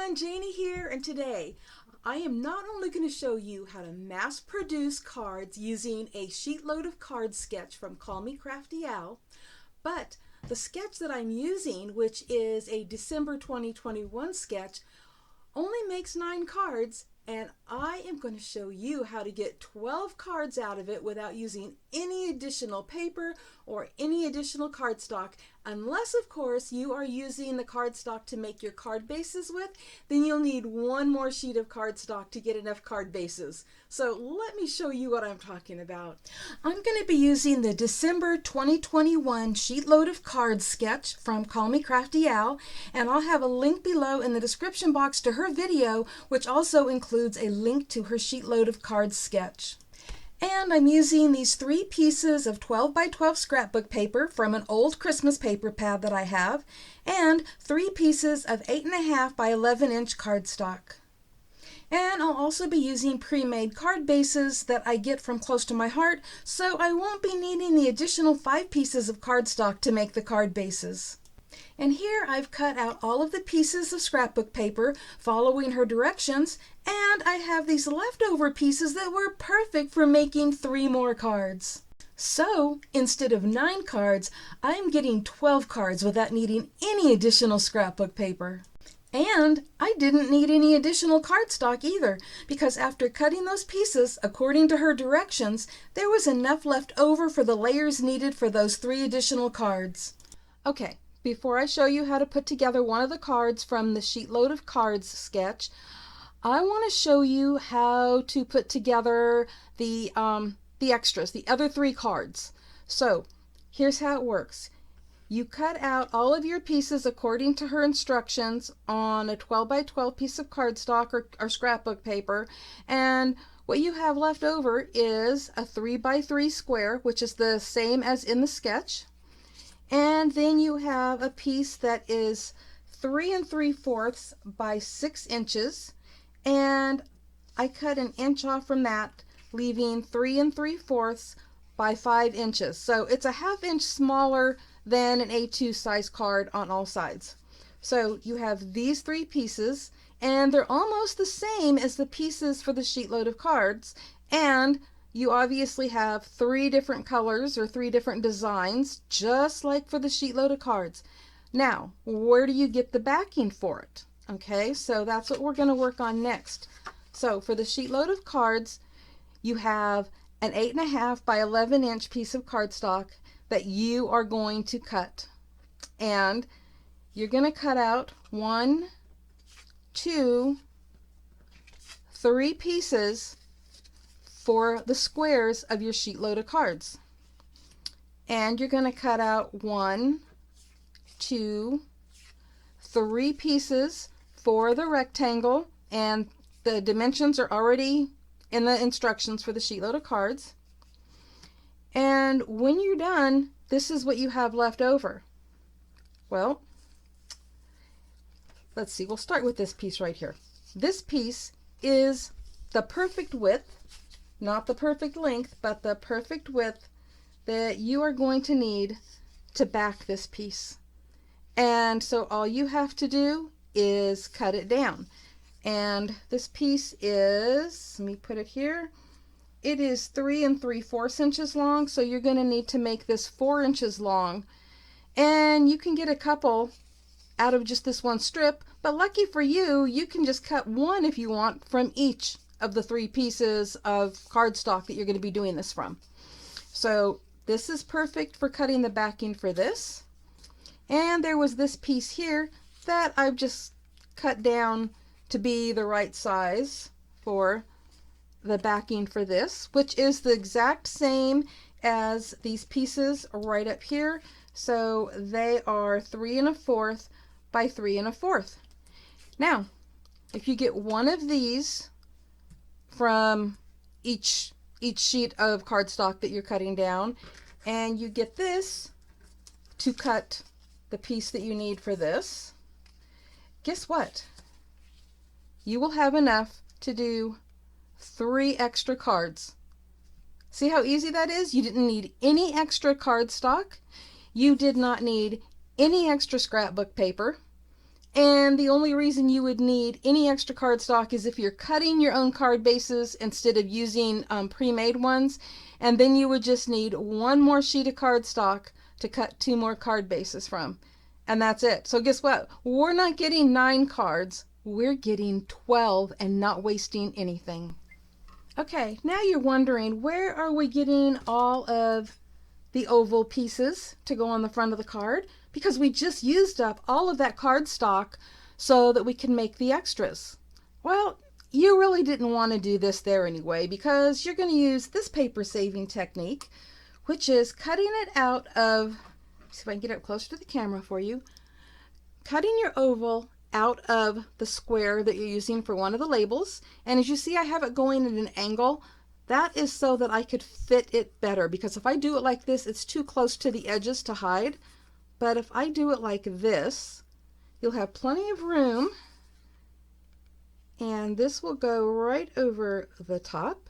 everyone, Janie here, and today I am not only going to show you how to mass produce cards using a sheetload of cards sketch from Call Me Crafty Owl, but the sketch that I'm using, which is a December 2021 sketch, only makes 9 cards, and I am going to show you how to get 12 cards out of it without using any additional paper or any additional cardstock, unless of course you are using the cardstock to make your card bases with. Then you'll need one more sheet of cardstock to get enough card bases. So let me show you what I'm talking about. I'm going to be using the December 2021 Sheetload of Cards sketch from Call Me Crafty Owl, and I'll have a link below in the description box to her video, which also includes a link to her Sheetload of Cards sketch. And I'm using these 3 pieces of 12 by 12 scrapbook paper from an old Christmas paper pad that I have, and 3 pieces of 8.5 by 11 inch cardstock. And I'll also be using pre-made card bases that I get from Close to My Heart, so I won't be needing the additional 5 pieces of cardstock to make the card bases. And here I've cut out all of the pieces of scrapbook paper following her directions, and I have these leftover pieces that were perfect for making 3 more cards. So instead of 9 cards, I'm getting 12 cards without needing any additional scrapbook paper. And I didn't need any additional cardstock either, because after cutting those pieces according to her directions, there was enough left over for the layers needed for those 3 additional cards. Okay. Before I show you how to put together one of the cards from the Sheetload of Cards sketch, I want to show you how to put together the extras, the other 3 cards. So here's how it works. You cut out all of your pieces according to her instructions on a 12 by 12 piece of cardstock or scrapbook paper, and what you have left over is a 3 by 3 square, which is the same as in the sketch. And then you have a piece that is 3 3/4 by 6 inches, and I cut an inch off from that, leaving 3 3/4 by 5 inches. So it's a ½ inch smaller than an A2 size card on all sides. So you have these 3 pieces, and they're almost the same as the pieces for the Sheetload of Cards, and you obviously have 3 different colors or 3 different designs, just like for the Sheetload of Cards. Now, where do you get the backing for it? Okay, so that's what we're going to work on next. So for the Sheetload of Cards, you have an 8.5 by 11 inch piece of cardstock that you are going to cut. And you're going to cut out 1, 2, 3 pieces for the squares of your Sheetload of Cards. And you're going to cut out 1, 2, 3 pieces for the rectangle, and the dimensions are already in the instructions for the Sheetload of Cards. And when you're done, this is what you have left over. Well, let's see, we'll start with this piece right here. This piece is the perfect width, not the perfect length, but the perfect width that you are going to need to back this piece. And so all you have to do is cut it down. And this piece is, let me put it here, it is 3 3/4 inches long, so you're going to need to make this 4 inches long. And you can get a couple out of just this one strip, but lucky for you, you can just cut one if you want from each of the 3 pieces of cardstock that you're going to be doing this from. So this is perfect for cutting the backing for this. And there was this piece here that I've just cut down to be the right size for the backing for this, which is the exact same as these pieces right up here. So they are 3 1/4 by 3 1/4. Now, if you get one of these from each sheet of cardstock that you're cutting down, and you get this to cut the piece that you need for this, guess what? You will have enough to do 3 extra cards. See how easy that is? You didn't need any extra cardstock. You did not need any extra scrapbook paper. And the only reason you would need any extra cardstock is if you're cutting your own card bases instead of using pre-made ones. And then you would just need one more sheet of cardstock to cut 2 more card bases from. And that's it. So guess what? We're not getting 9 cards. We're getting 12 and not wasting anything. Okay, now you're wondering, where are we getting all of the oval pieces to go on the front of the card? Because we just used up all of that cardstock so that we can make the extras. Well, you really didn't want to do this there anyway, because you're going to use this paper saving technique, which is cutting it out of, see if I can get it closer to the camera for you, cutting your oval out of the square that you're using for one of the labels. And as you see, I have it going at an angle. That is so that I could fit it better, because if I do it like this, it's too close to the edges to hide. But if I do it like this, you'll have plenty of room, and this will go right over the top.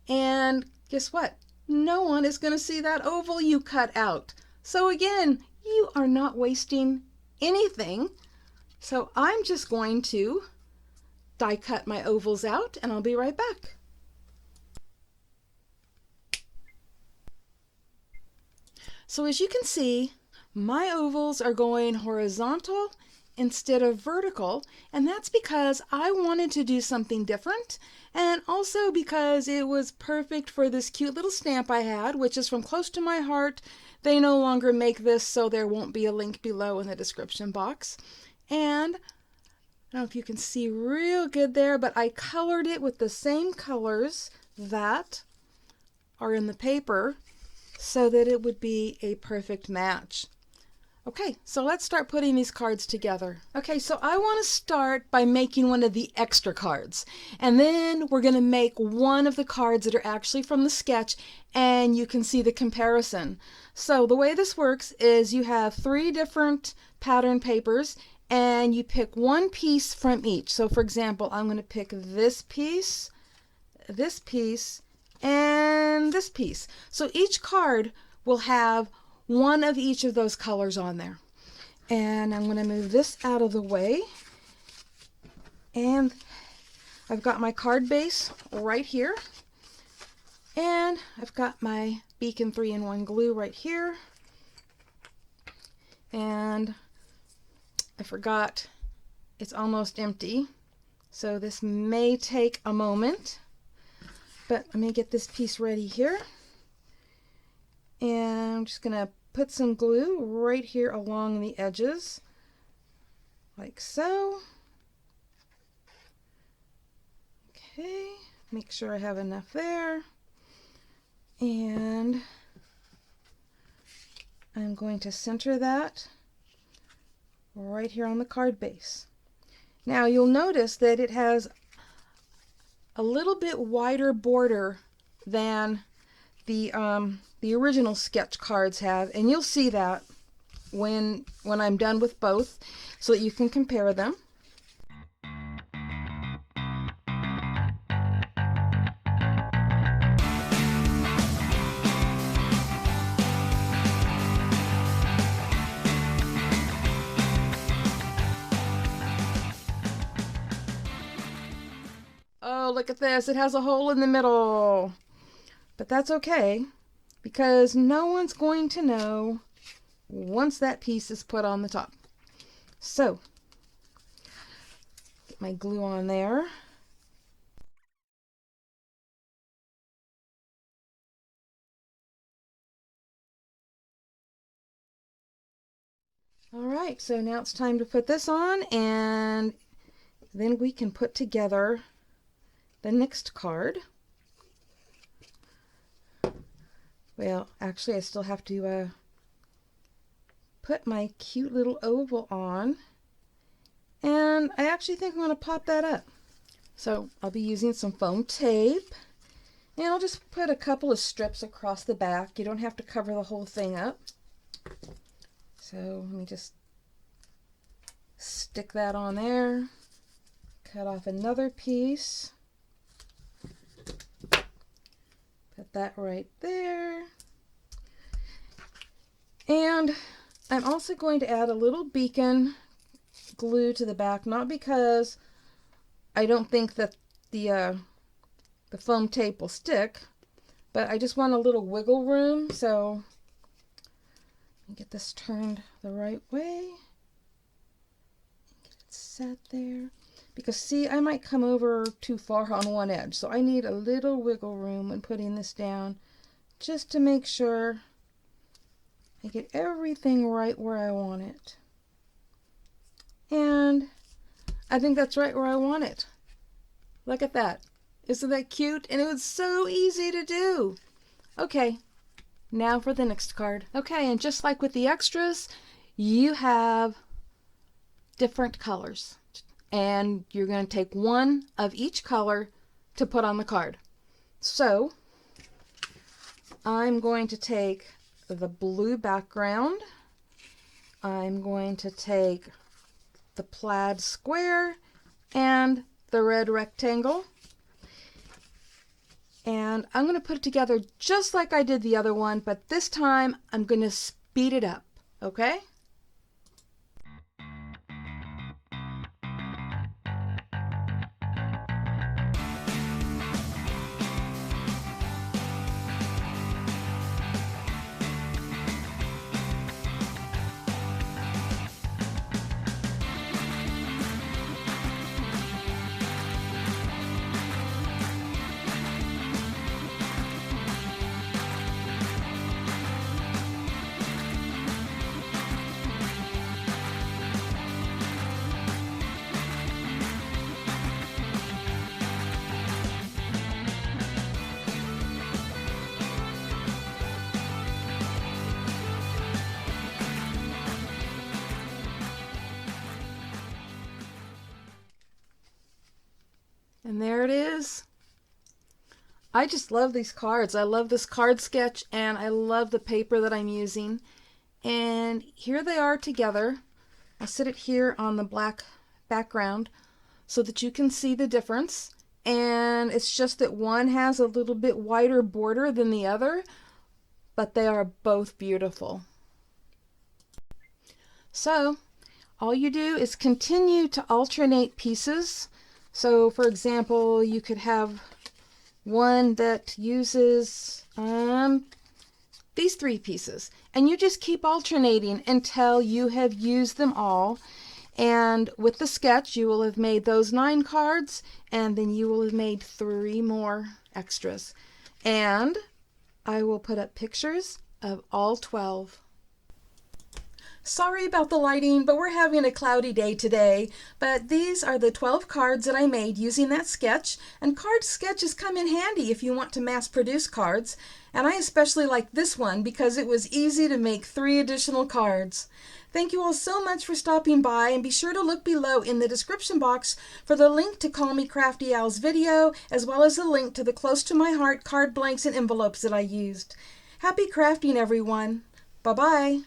And guess what? No one is going to see that oval you cut out. So again, you are not wasting anything. So I'm just going to die cut my ovals out, and I'll be right back. So as you can see, my ovals are going horizontal instead of vertical, and that's because I wanted to do something different, and also because it was perfect for this cute little stamp I had, which is from Close to My Heart. They no longer make this, so there won't be a link below in the description box. And I don't know if you can see real good there, but I colored it with the same colors that are in the paper so that it would be a perfect match. Okay, so let's start putting these cards together. Okay, so I want to start by making one of the extra cards, and then we're going to make one of the cards that are actually from the sketch, and you can see the comparison. So the way this works is you have 3 different pattern papers, and you pick one piece from each. So for example, I'm going to pick this piece, and this piece. So each card will have one of each of those colors on there. And I'm going to move this out of the way. And I've got my card base right here. And I've got my Beacon 3-in-1 glue right here. And I forgot it's almost empty. So this may take a moment. But let me get this piece ready here. And I'm just going to put some glue right here along the edges, like so. Okay, make sure I have enough there. And I'm going to center that right here on the card base. Now you'll notice that it has a little bit wider border than the original sketch cards have, and you'll see that when I'm done with both, so that you can compare them. Oh, look at this, it has a hole in the middle. But that's okay, because no one's going to know once that piece is put on the top. So, get my glue on there. Alright, so now it's time to put this on, and then we can put together the next card. Well, actually I still have to put my cute little oval on, and I actually think I'm going to pop that up. So I'll be using some foam tape, and I'll just put a couple of strips across the back. You don't have to cover the whole thing up. So let me just stick that on there, cut off another piece. Put that right there. And I'm also going to add a little beacon glue to the back, not because I don't think that the foam tape will stick, but I just want a little wiggle room. So let me get this turned the right way. Get it set there. Because see, I might come over too far on one edge, so I need a little wiggle room when putting this down, just to make sure I get everything right where I want it. And I think that's right where I want it. Look at that. Isn't that cute? And it was so easy to do. Okay, now for the next card. Okay, and just like with the extras, you have different colors. And you're going to take one of each color to put on the card. So I'm going to take the blue background. I'm going to take the plaid square and the red rectangle. And I'm going to put it together just like I did the other one, but this time I'm going to speed it up, okay? And there it is. I just love these cards. I love this card sketch, and I love the paper that I'm using. And here they are together. I'll sit it here on the black background so that you can see the difference. And it's just that one has a little bit wider border than the other, but they are both beautiful. So all you do is continue to alternate pieces. So for example, you could have one that uses these three pieces, and you just keep alternating until you have used them all. And with the sketch, you will have made those 9 cards, and then you will have made 3 more extras. And I will put up pictures of all 12. Sorry about the lighting, but we're having a cloudy day today. But these are the 12 cards that I made using that sketch. And card sketches come in handy if you want to mass produce cards. And I especially like this one because it was easy to make 3 additional cards. Thank you all so much for stopping by, and be sure to look below in the description box for the link to Call Me Crafty Al's video, as well as a link to the Close to My Heart card blanks and envelopes that I used. Happy crafting, everyone. Bye-bye.